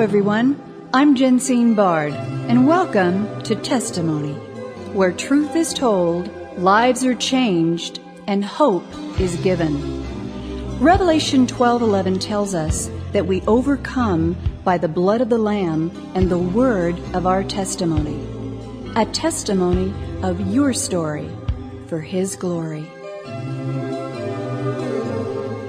everyone. I'm Jensine Bard, and welcome to Testimony, where truth is told, lives are changed, and hope is given. Revelation 12:11 tells us that we overcome by the blood of the Lamb and the word of our testimony. A testimony of your story for His glory.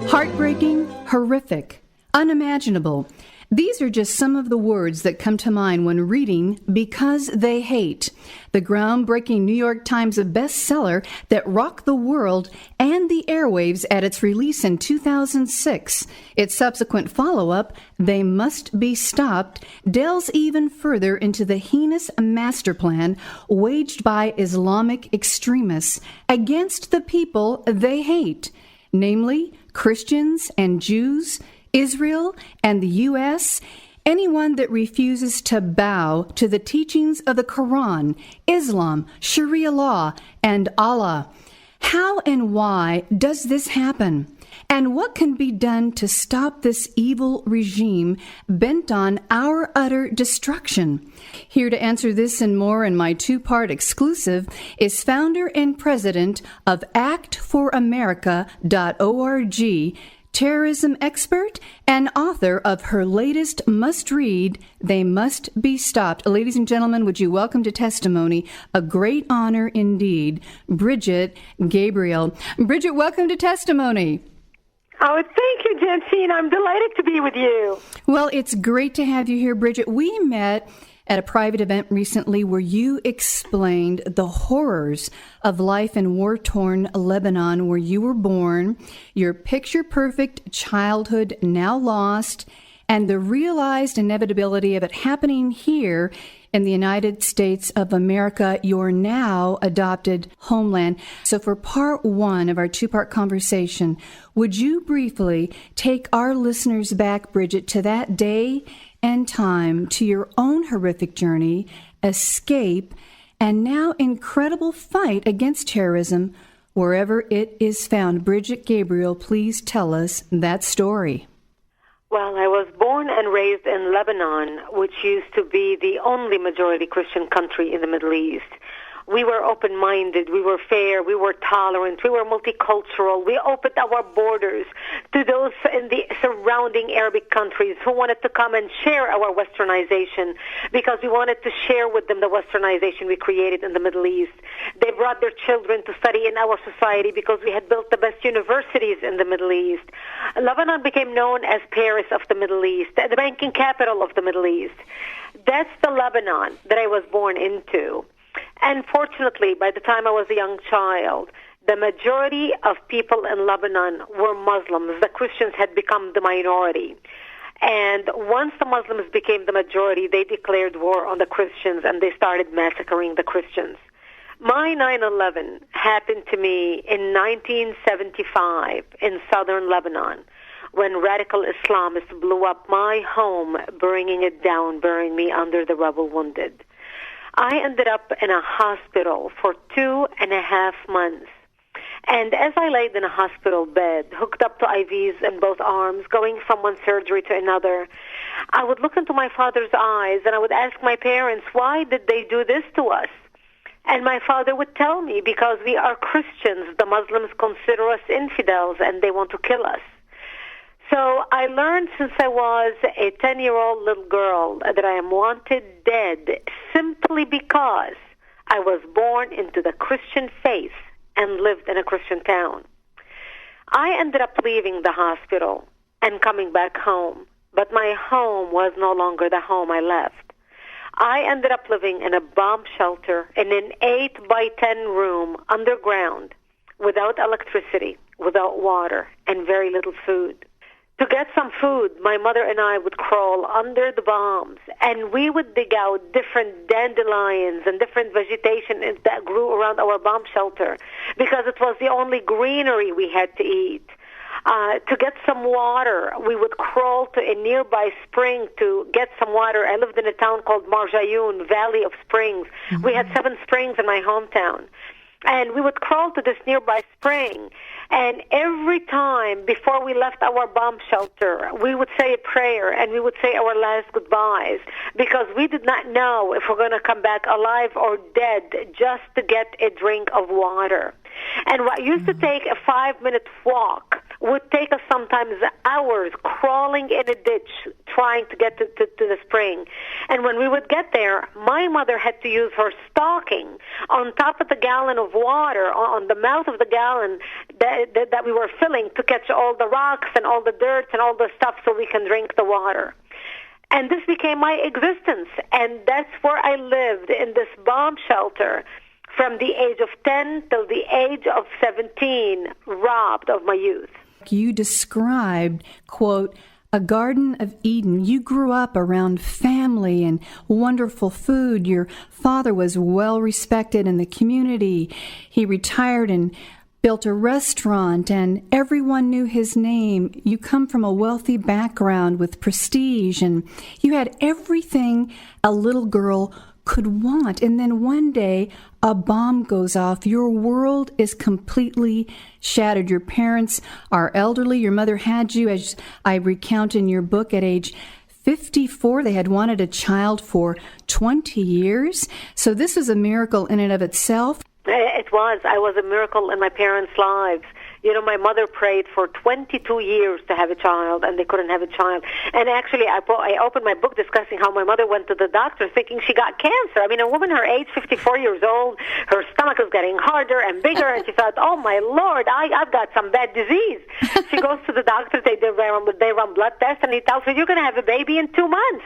Heartbreaking, horrific, unimaginable. These are just some of the words that come to mind when reading Because They Hate, the groundbreaking New York Times bestseller that rocked the world and the airwaves at its release in 2006. Its subsequent follow-up, They Must Be Stopped, delves even further into the heinous master plan waged by Islamic extremists against the people they hate, namely Christians and Jews, Israel and the U.S., anyone that refuses to bow to the teachings of the Quran, Islam, Sharia law, and Allah. How and why does this happen? And what can be done to stop this evil regime bent on our utter destruction? Here to answer this and more in my two-part exclusive is founder and president of actforamerica.org, terrorism expert, and author of her latest must-read, They Must Be Stopped. Ladies and gentlemen, would you welcome to Testimony, a great honor indeed, Brigitte Gabriel. Brigitte, welcome to Testimony. Oh, thank you, Jensine. I'm delighted to be with you. Well, it's great to have you here, Brigitte. We met at a private event recently where you explained the horrors of life in war-torn Lebanon, where you were born, your picture-perfect childhood now lost, and the realized inevitability of it happening here in the United States of America, your now adopted homeland. So for part one of our two-part conversation, would you briefly take our listeners back, Brigitte, to that day and time, to your own horrific journey, escape, and now incredible fight against terrorism wherever it is found? Brigitte Gabriel, please tell us that story. Well, I was born and raised in Lebanon, which used to be the only majority Christian country in the Middle East. We were open-minded, we were fair, we were tolerant, we were multicultural. We opened our borders to those in the surrounding Arabic countries who wanted to come and share our westernization, because we wanted to share with them the westernization we created in the Middle East. They brought their children to study in our society because we had built the best universities in the Middle East. Lebanon became known as Paris of the Middle East, the banking capital of the Middle East. That's the Lebanon that I was born into. And fortunately, by the time I was a young child, the majority of people in Lebanon were Muslims. The Christians had become the minority. And once the Muslims became the majority, they declared war on the Christians, and they started massacring the Christians. My 9/11 happened to me in 1975 in southern Lebanon, when radical Islamists blew up my home, bringing it down, burying me under the rubble wounded. I ended up in a hospital for 2.5 months. And as I laid in a hospital bed, hooked up to IVs in both arms, going from one surgery to another, I would look into my father's eyes and I would ask my parents, why did they do this to us? And my father would tell me, because we are Christians, the Muslims consider us infidels and they want to kill us. So I learned since I was a 10-year-old little girl that I am wanted dead simply because I was born into the Christian faith and lived in a Christian town. I ended up leaving the hospital and coming back home, but my home was no longer the home I left. I ended up living in a bomb shelter in an 8-by-10 room underground, without electricity, without water, and very little food. To get some food, my mother and I would crawl under the bombs, and we would dig out different dandelions and different vegetation that grew around our bomb shelter, because it was the only greenery we had to eat. To get some water, we would crawl to a nearby spring to get some water. I lived in a town called Marjayoun, Valley of Springs. Mm-hmm. We had 7 springs in my hometown. And we would crawl to this nearby spring, And every time before we left our bomb shelter, we would say a prayer and we would say our last goodbyes, because we did not know if we're going to come back alive or dead, just to get a drink of water. And what used to take a 5-minute walk would take us sometimes hours crawling in a ditch trying to get to the spring. And when we would get there, my mother had to use her stocking on top of the gallon of water, on the mouth of the gallon that we were filling, to catch all the rocks and all the dirt and all the stuff so we can drink the water. And this became my existence. And that's where I lived, in this bomb shelter, from the age of 10 till the age of 17, robbed of my youth. You described, quote, a Garden of Eden. You grew up around family and wonderful food. Your father was well respected in the community. He retired and built a restaurant, and everyone knew his name. You come from a wealthy background with prestige, and you had everything a little girl could want. And then one day, a bomb goes off. Your world is completely shattered. Your parents are elderly. Your mother had you, as I recount in your book, at age 54. They had wanted a child for 20 years. So this was a miracle in and of itself. It was. I was a miracle in my parents' lives. You know, my mother prayed for 22 years to have a child, and they couldn't have a child. And actually, I opened my book discussing how my mother went to the doctor thinking she got cancer. I mean, a woman her age, 54 years old, her stomach was getting harder and bigger, and she thought, oh, my Lord, I've got some bad disease. She goes to the doctor, they run blood tests, and he tells her, you're going to have a baby in 2 months.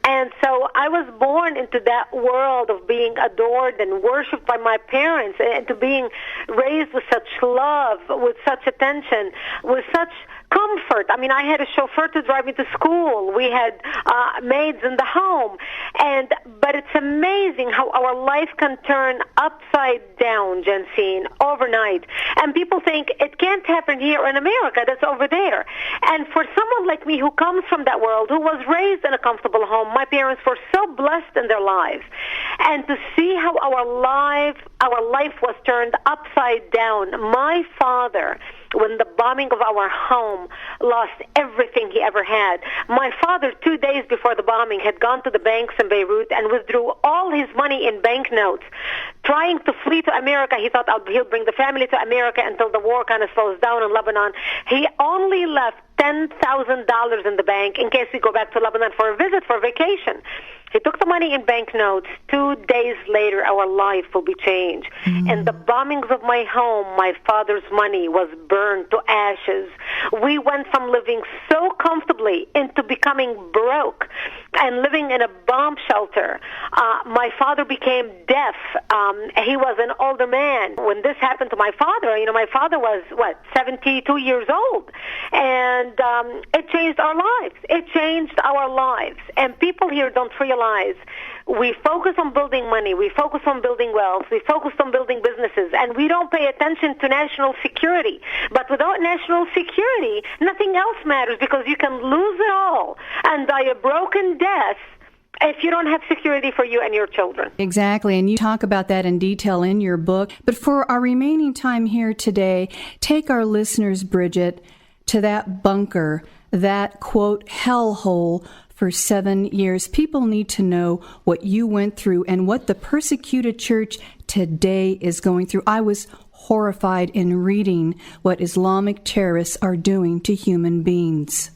And so I was born into that world of being adored and worshipped by my parents, and to being raised with such love, with such attention, with such comfort. I mean, I had a chauffeur to drive me to school. We had maids in the home. But it's amazing how our life can turn upside down, Jensine, overnight. And people think it can't happen here in America, that's over there. And for someone like me who comes from that world, who was raised in a comfortable home, my parents were so blessed in their lives. And to see how our life was turned upside down. My father, when the bombing of our home, lost everything he ever had. My father, 2 days before the bombing, had gone to the banks in Beirut and withdrew all his money in banknotes, trying to flee to America. He thought he'll bring the family to America until the war kind of slows down in Lebanon. He only left $10,000 in the bank in case we go back to Lebanon for a visit, for vacation. He took the money in banknotes. 2 days later, our life will be changed. And the bombings of my home, my father's money was burned to ashes. We went from living so comfortably into becoming broke and living in a bomb shelter. My father became deaf. He was an older man. When this happened to my father, my father was, 72 years old. And it changed our lives. It changed our lives. And people here don't realize we focus on building money, we focus on building wealth, we focus on building businesses, and we don't pay attention to national security. But without national security, nothing else matters, because you can lose it all and die a broken death if you don't have security for you and your children. Exactly, and you talk about that in detail in your book. But for our remaining time here today, take our listeners, Brigitte, to that bunker, that, quote, hellhole for 7 years. People need to know what you went through and what the persecuted church today is going through. I was horrified in reading what Islamic terrorists are doing to human beings.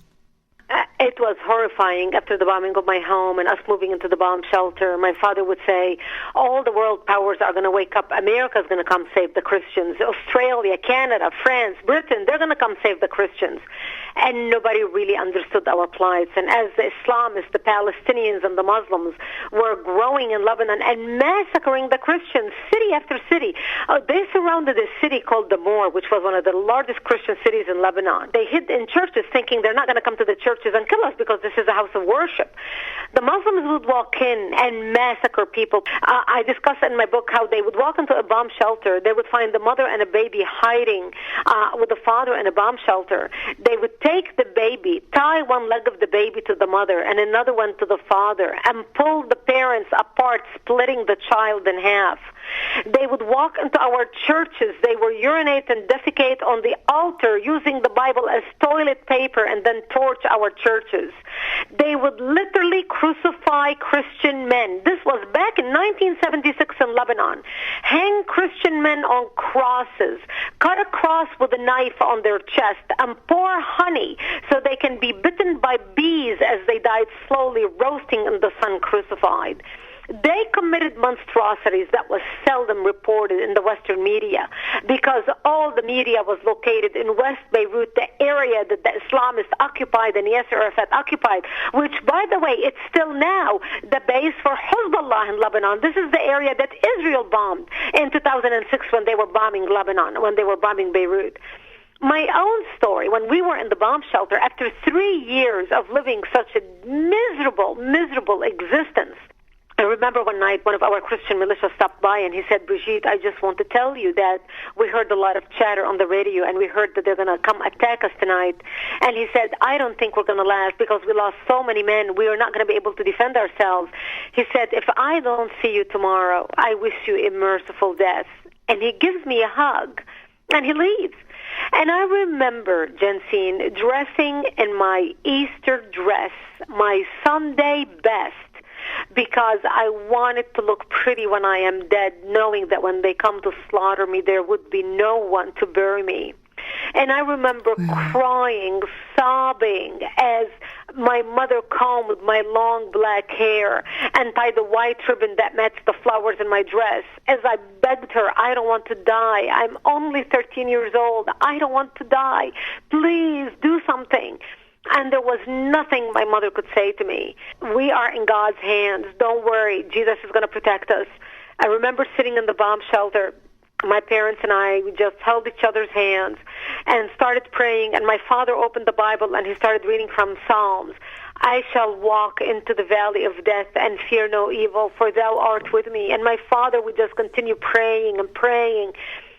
It was horrifying after the bombing of my home and us moving into the bomb shelter. My father would say, all the world powers are going to wake up. America's going to come save the Christians. Australia, Canada, France, Britain, they're going to come save the Christians. And nobody really understood our plights. And as the Islamists, the Palestinians, and the Muslims were growing in Lebanon and massacring the Christians, city after city, they surrounded a city called Damour, which was one of the largest Christian cities in Lebanon. They hid in churches thinking they're not going to come to the churches and kill us because this is a house of worship. The Muslims would walk in and massacre people. I discuss in my book how they would walk into a bomb shelter. They would find the mother and a baby hiding with the father in a bomb shelter. They would take the baby, tie one leg of the baby to the mother and another one to the father, and pull the parents apart, splitting the child in half. They would walk into our churches. They would urinate and defecate on the altar using the Bible as toilet paper and then torch our churches. They would literally crucify Christian men. This was back in 1976 in Lebanon. Hang Christian men on crosses, cut a cross with a knife on their chest, and pour honey so they can be bitten by bees as they died slowly, roasting in the sun, crucified. They committed monstrosities that was seldom reported in the Western media because all the media was located in West Beirut, the area that the Islamists occupied and Yasser Arafat occupied, which, by the way, it's still now the base for Hezbollah in Lebanon. This is the area that Israel bombed in 2006 when they were bombing Lebanon, when they were bombing Beirut. My own story, when we were in the bomb shelter, after 3 years of living such a miserable existence, I remember one night one of our Christian militia stopped by and he said, Brigitte, I just want to tell you that we heard a lot of chatter on the radio and we heard that they're going to come attack us tonight. And he said, I don't think we're going to last because we lost so many men. We are not going to be able to defend ourselves. He said, if I don't see you tomorrow, I wish you a merciful death. And he gives me a hug and he leaves. And I remember, Jensine, dressing in my Easter dress, my Sunday best, because I wanted to look pretty when I am dead, knowing that when they come to slaughter me, there would be no one to bury me. And I remember crying, sobbing, as my mother combed my long black hair and tied the white ribbon that matched the flowers in my dress. As I begged her, I don't want to die. I'm only 13 years old. I don't want to die. Please do something. And there was nothing my mother could say to me. We are in God's hands. Don't worry. Jesus is going to protect us. I remember sitting in the bomb shelter. My parents and I, we just held each other's hands and started praying. And my father opened the Bible and he started reading from Psalms. I shall walk into the valley of death and fear no evil, for thou art with me. And my father would just continue praying and praying.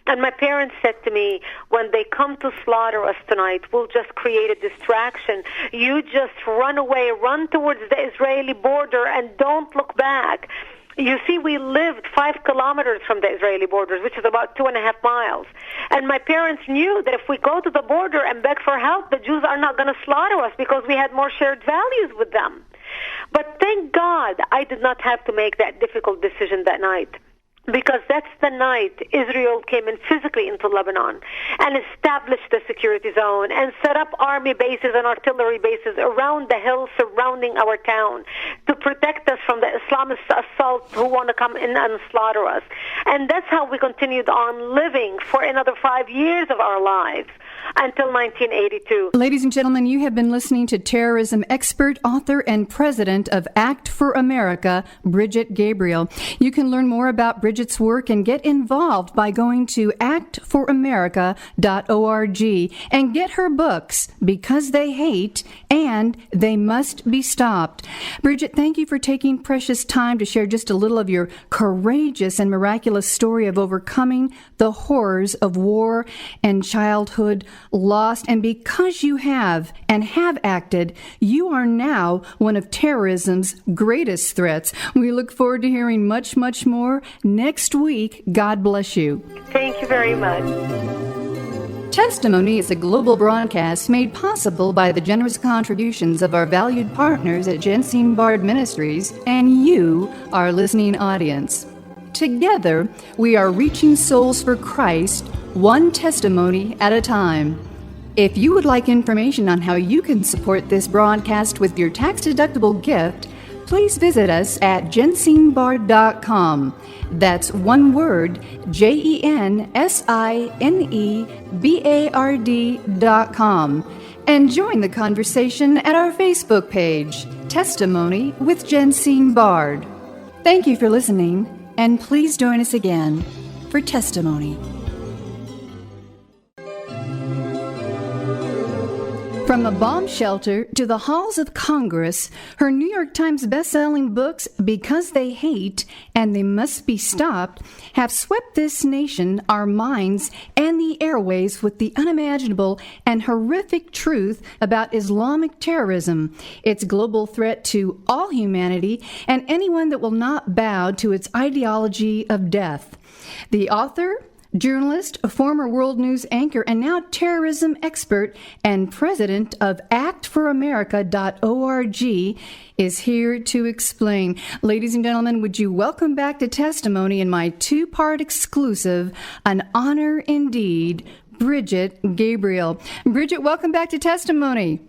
And my parents said to me, when they come to slaughter us tonight, we'll just create a distraction. You just run away, run towards the Israeli border, and don't look back. You see, we lived 5 kilometers from the Israeli borders, which is about 2.5 miles. And my parents knew that if we go to the border and beg for help, the Jews are not going to slaughter us because we had more shared values with them. But thank God I did not have to make that difficult decision that night. Because that's the night Israel came in physically into Lebanon and established the security zone and set up army bases and artillery bases around the hills surrounding our town to protect us from the Islamist assault who want to come in and slaughter us. And that's how we continued on living for another 5 years of our lives until 1982. Ladies and gentlemen, you have been listening to terrorism expert, author, and president of Act for America, Brigitte Gabriel. You can learn more about Brigitte's work and get involved by going to actforamerica.org and get her books, Because They Hate and They Must Be Stopped. Brigitte, thank you for taking precious time to share just a little of your courageous and miraculous story of overcoming the horrors of war and childhood lost. And because you have acted, you are now one of terrorism's greatest threats. We look forward to hearing much, much more next week. God bless you. Thank you very much. Testimony is a global broadcast made possible by the generous contributions of our valued partners at Jensine Bard Ministries and you, our listening audience. Together, we are reaching souls for Christ, one testimony at a time. If you would like information on how you can support this broadcast with your tax-deductible gift, please visit us at jensinebard.com. That's one word, JENSINEBARD.com. And join the conversation at our Facebook page, Testimony with Jensine Bard. Thank you for listening, and please join us again for Testimony. From a bomb shelter to the halls of Congress, her New York Times best-selling books, Because They Hate and They Must Be Stopped, have swept this nation, our minds, and the airways with the unimaginable and horrific truth about Islamic terrorism, its global threat to all humanity, and anyone that will not bow to its ideology of death. The author, journalist, a former World News anchor, and now terrorism expert and president of actforamerica.org is here to explain. Ladies and gentlemen, would you welcome back to Testimony in my two-part exclusive, An Honor Indeed, Brigitte Gabriel. Brigitte, welcome back to Testimony.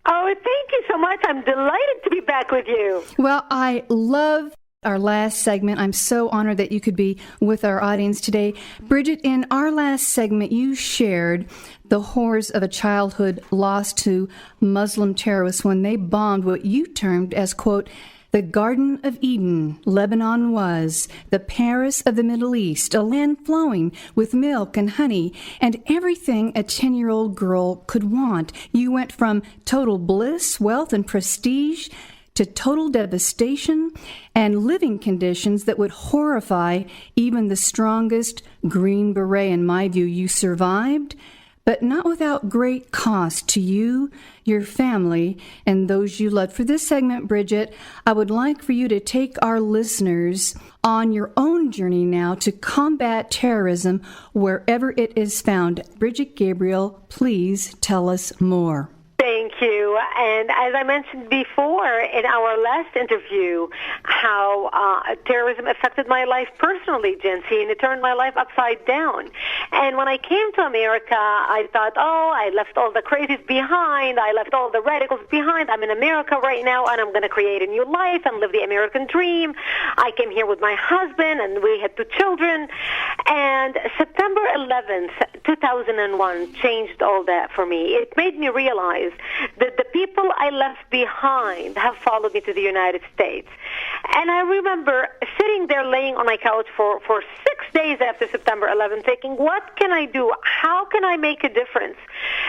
Oh, thank you so much. I'm delighted to be back with you. Well, I love our last segment. I'm so honored that you could be with our audience today. Brigitte, in our last segment, you shared the horrors of a childhood lost to Muslim terrorists when they bombed what you termed as, quote, the Garden of Eden. Lebanon was the Paris of the Middle East, a land flowing with milk and honey and everything a 10-year-old girl could want. You went from total bliss, wealth, and prestige to total devastation and living conditions that would horrify even the strongest Green Beret. In my view, you survived, but not without great cost to you, your family, and those you loved. For this segment, Brigitte, I would like for you to take our listeners on your own journey now to combat terrorism wherever it is found. Brigitte Gabriel, please tell us more. Thank you. And as I mentioned before in our last interview, how terrorism affected my life personally, Jency, and it turned my life upside down. And when I came to America, I thought, I left all the crazies behind. I left all the radicals behind. I'm in America right now, and I'm going to create a new life and live the American dream. I came here with my husband, and we had 2 children. And September 11th, 2001 changed all that for me. It made me realize that the people I left behind have followed me to the United States. And I remember sitting there laying on my couch for 6 days after September 11th thinking, what can I do? How can I make a difference?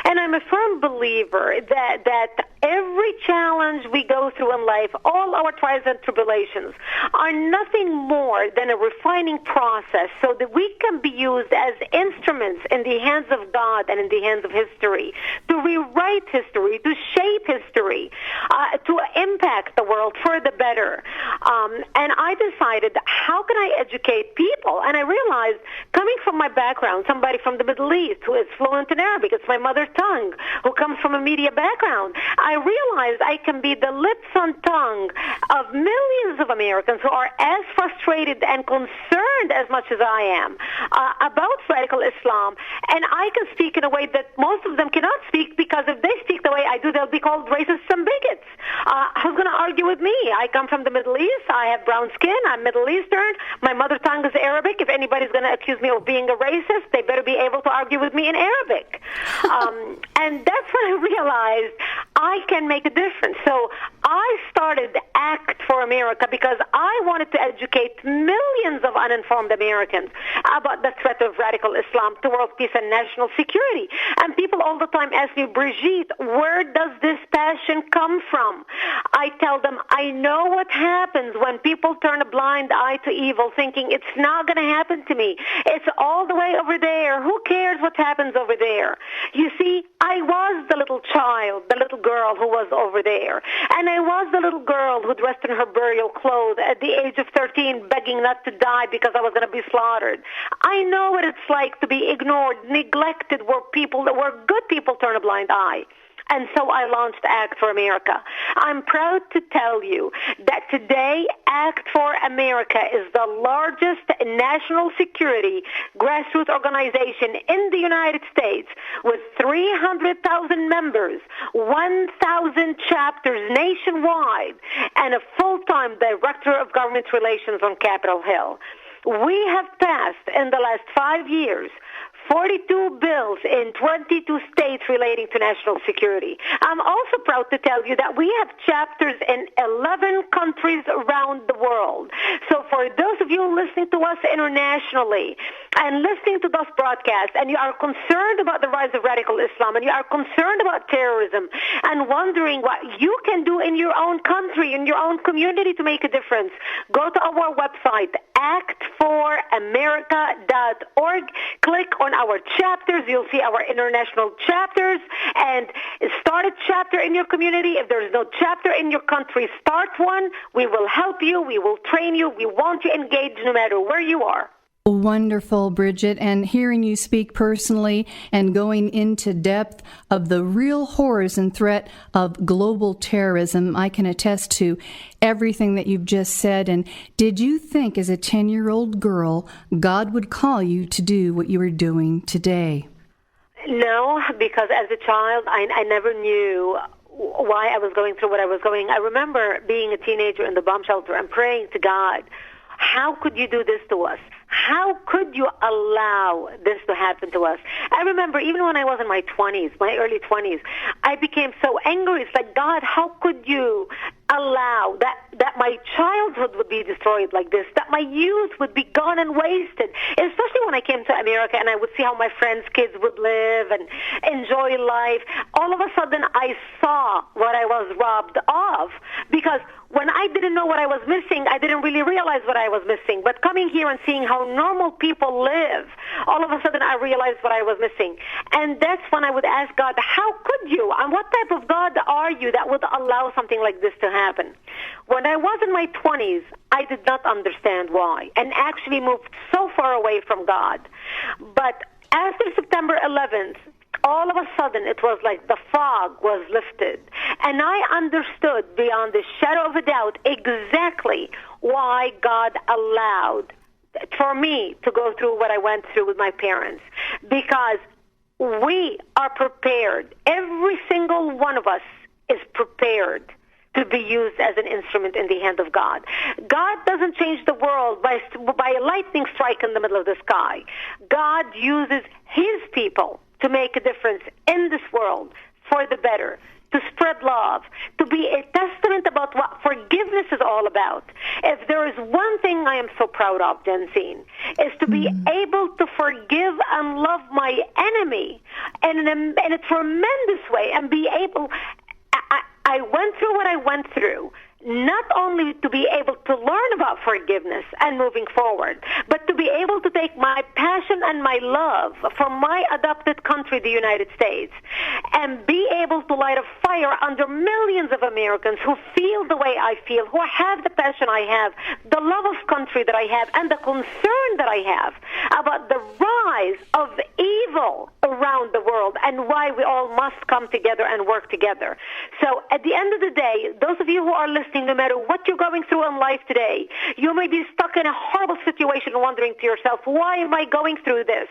And I'm a firm believer that every challenge we go through in life, all our trials and tribulations, are nothing more than a refining process so that we can be used as instruments in the hands of God and in the hands of history to rewrite history, to shape history, to impact the world for the better. And I decided, how can I educate people? And I realized, coming from my background, somebody from the Middle East who is fluent in Arabic, it's my mother tongue, who comes from a media background, I realized I can be the lips and tongue of millions of Americans who are as frustrated and concerned as much as I am about radical Islam. And I can speak in a way that most of them cannot speak, because if they speak the way I do, they'll be called racists and bigots. Who's going to argue with me? I come from the Middle East. I have brown skin. I'm Middle Eastern. My mother tongue is Arabic. If anybody's going to accuse me of being a racist, they better be able to argue with me in Arabic. And that's when I realized I can make a difference. So I started Act for America because I wanted to educate millions of uninformed Americans about the threat of radical Islam to world peace and national security. And people all the time ask me, Brigitte, where does this passion come from? I tell them, I know what happens when people turn a blind eye to evil, thinking it's not going to happen to me. It's all the way over there. Who cares what happens over there? You see, I was the little child, the little girl who was over there. And I was the little girl who dressed in her burial clothes at the age of 13, begging not to die because I was going to be slaughtered. I know what it's like to be ignored, neglected, where good people turn a blind eye. And so I launched Act for America. I'm proud to tell you that today Act for America is the largest national security grassroots organization in the United States, with 300,000 members, 1,000 chapters nationwide, and a full-time director of government relations on Capitol Hill. We have passed in the last 5 years 42 bills in 22 states relating to national security. I'm also proud to tell you that we have chapters in 11 countries around the world. So for those of you listening to us internationally and listening to those broadcasts, and you are concerned about the rise of radical Islam, and you are concerned about terrorism, and wondering what you can do in your own country, in your own community to make a difference, go to our website, actforamerica.org. Click on our chapters. You'll see our international chapters, and start a chapter in your community. If there is no chapter in your country, start one. We will help you. We will train you. We want you engaged no matter where you are. Wonderful, Brigitte, and hearing you speak personally and going into depth of the real horrors and threat of global terrorism, I can attest to everything that you've just said. And did you think as a 10-year-old girl God would call you to do what you are doing today? No, because as a child, I never knew why I was going through what I was going. I remember being a teenager in the bomb shelter and praying to God, how could you do this to us? How could you allow this to happen to us? I remember even when I was in my 20s, my early 20s, I became so angry. It's like, God, how could you allow that my childhood would be destroyed like this, that my youth would be gone and wasted, especially when I came to America and I would see how my friends' kids would live and enjoy life. All of a sudden, I saw what I was robbed of, because when I didn't know what I was missing, I didn't really realize what I was missing. But coming here and seeing how normal people live, all of a sudden I realized what I was missing. And that's when I would ask God, how could you? And what type of God are you that would allow something like this to happen? When I was in my 20s, I did not understand why, and actually moved so far away from God. But after September 11th, all of a sudden, it was like the fog was lifted. And I understood beyond the shadow of a doubt exactly why God allowed for me to go through what I went through with my parents. Because we are prepared. Every single one of us is prepared to be used as an instrument in the hand of God. God doesn't change the world by a lightning strike in the middle of the sky. God uses His people to make a difference in this world for the better, to spread love, to be a testament about what forgiveness is all about. If there is one thing I am so proud of, Jensine, is to be able to forgive and love my enemy in a tremendous way, and be able... I went through what I went through, not only to be able to learn about forgiveness and moving forward, but to be able to take my passion and my love for my adopted country, the United States, and be able to light a fire under millions of Americans who feel the way I feel, who have the passion I have, the love of country that I have, and the concern that I have about the rise of evil around the world and why we all must come together and work together. So at the end of the day, those of you who are listening, no matter what you're going through in life today, you may be stuck in a horrible situation wondering to yourself, why am I going through this?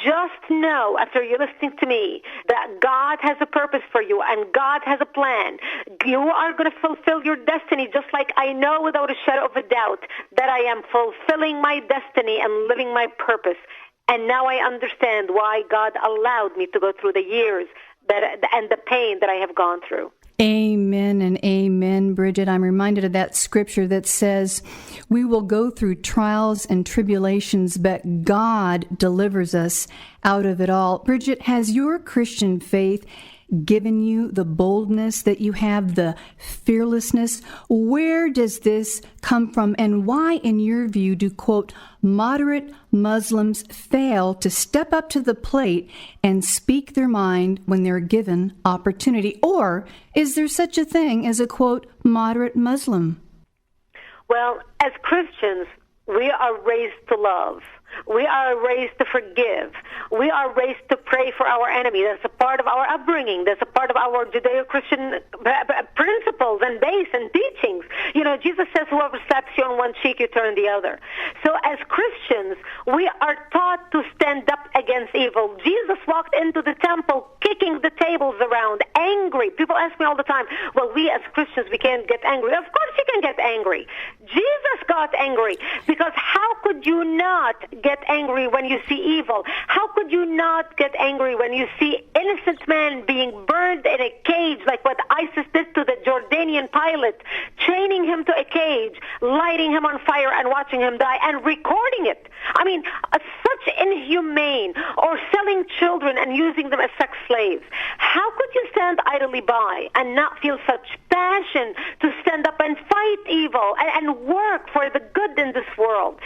Just know, after you're listening to me, that God has a purpose for you and God has a plan. You are going to fulfill your destiny, just like I know without a shadow of a doubt that I am fulfilling my destiny and living my purpose. And now I understand why God allowed me to go through the years and the pain that I have gone through. Amen and amen, Brigitte. I'm reminded of that scripture that says, we will go through trials and tribulations, but God delivers us out of it all. Brigitte, has your Christian faith given you the boldness that you have, the fearlessness? Where does this come from, and why, in your view, do, quote, moderate Muslims fail to step up to the plate and speak their mind when they're given opportunity? Or is there such a thing as a, quote, moderate Muslim? Well, as Christians, we are raised to love. We are raised to forgive. We are raised to pray for our enemy. That's a part of our upbringing. That's a part of our Judeo-Christian principles and base and teachings. You know, Jesus says, whoever slaps you on one cheek, you turn the other. So as Christians, we are taught to stand up against evil. Jesus walked into the temple kicking the tables around, angry angry. People ask me all the time, well, we as Christians, we can't get angry. Of course you can get angry. Jesus got angry, because how could you not get angry when you see evil? How could you not get angry when you see innocent men being burned in a cage, like what ISIS did to the Jordanian pilot, chaining him to a cage, lighting him on fire and watching him die and recording it? I mean, such inhumane, or selling children and using them as sex slaves. How could you stand idly by and not feel such passion to stand up and fight evil and work for the good in this world,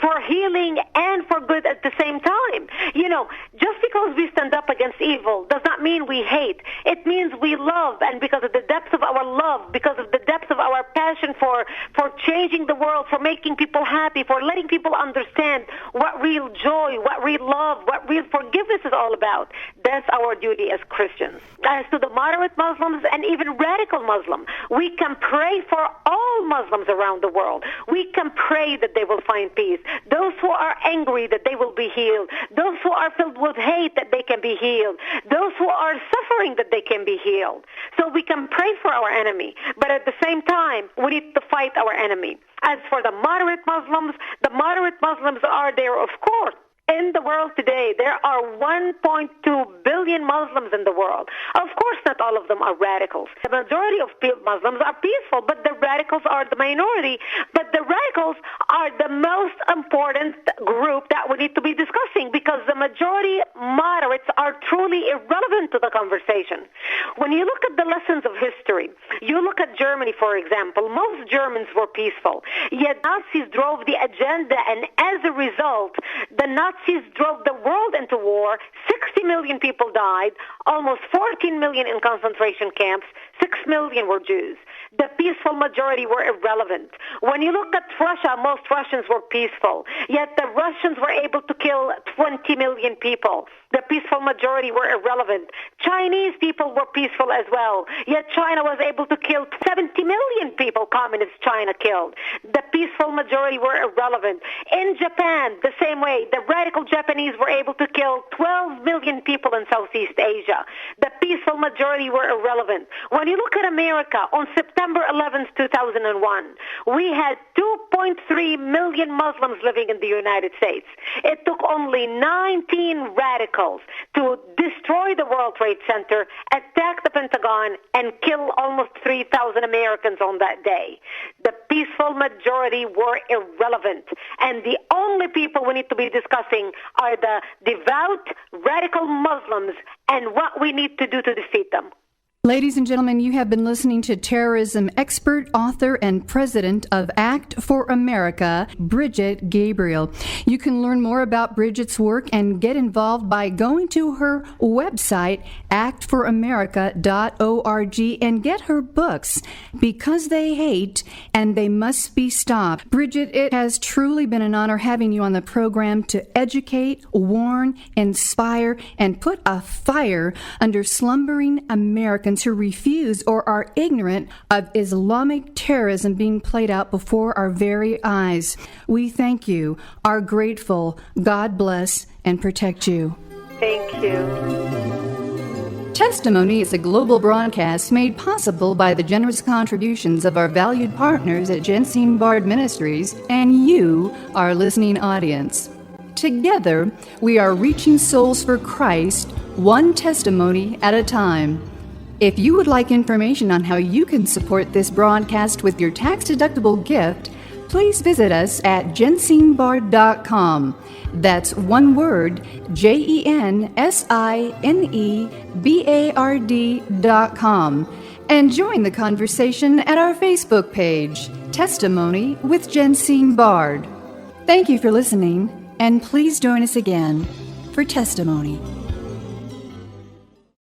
for healing and for good at the same time? You know, just because we stand up against evil does not mean we hate. It means we love, and because of the depth of our love, because of the depth of our passion for changing the world, for making people happy, for letting people understand what real joy, what real love, what real forgiveness is all about, that's our duty as Christians. As to the moderate Muslims and even radical Muslims, we can pray for all Muslims around the world. We can pray that they will find peace. Those who are angry, that they will be healed. Those who are filled with hate, that they can be healed. Those who are suffering, that they can be healed. So we can pray for our enemy, but at the same time, we need to fight our enemy. As for the moderate Muslims are there, of course. In the world today, there are 1.2 billion Muslims in the world. Of course, not all of them are radicals. The majority of Muslims are peaceful, but the radicals are the minority. But the radicals are the most important group that we need to be discussing, because the majority moderates are truly irrelevant to the conversation. When you look at the lessons of history, you look at Germany, for example. Most Germans were peaceful, yet Nazis drove the agenda, and as a result, the Nazis drove the world into war. 60 million people died, almost 14 million in concentration camps, 6 million were Jews. The peaceful majority were irrelevant. When you look at Russia, most Russians were peaceful, yet the Russians were able to kill 20 million people. The peaceful majority were irrelevant. Chinese people were peaceful as well, yet China was able to kill 70 million people, communist China killed. The peaceful majority were irrelevant. In Japan, the same way, the radical Japanese were able to kill 12 million people in Southeast Asia. The peaceful majority were irrelevant. When you look at America, on September 11th, 2001, we had 2.3 million Muslims living in the United States. It took only 19 radicals to destroy the World Trade Center, attack the Pentagon, and kill almost 3,000 Americans on that day. The peaceful majority were irrelevant, and the only people we need to be discussing are the devout radical Muslims and what we need to do to defeat them. Ladies and gentlemen, you have been listening to terrorism expert, author, and president of Act for America, Brigitte Gabriel. You can learn more about Brigitte's work and get involved by going to her website, actforamerica.org, and get her books, Because They Hate and They Must Be Stopped. Brigitte, it has truly been an honor having you on the program to educate, warn, inspire, and put a fire under slumbering Americans who refuse or are ignorant of Islamic terrorism being played out before our very eyes. We thank you, are grateful. God bless and protect you. Thank you. Testimony is a global broadcast made possible by the generous contributions of our valued partners at Jensine Bard Ministries and you, our listening audience. Together, we are reaching souls for Christ, one testimony at a time. If you would like information on how you can support this broadcast with your tax-deductible gift, please visit us at jensinebard.com. That's one word, JENSINEBARD.com. And join the conversation at our Facebook page, Testimony with Jensine Bard. Thank you for listening, and please join us again for Testimony.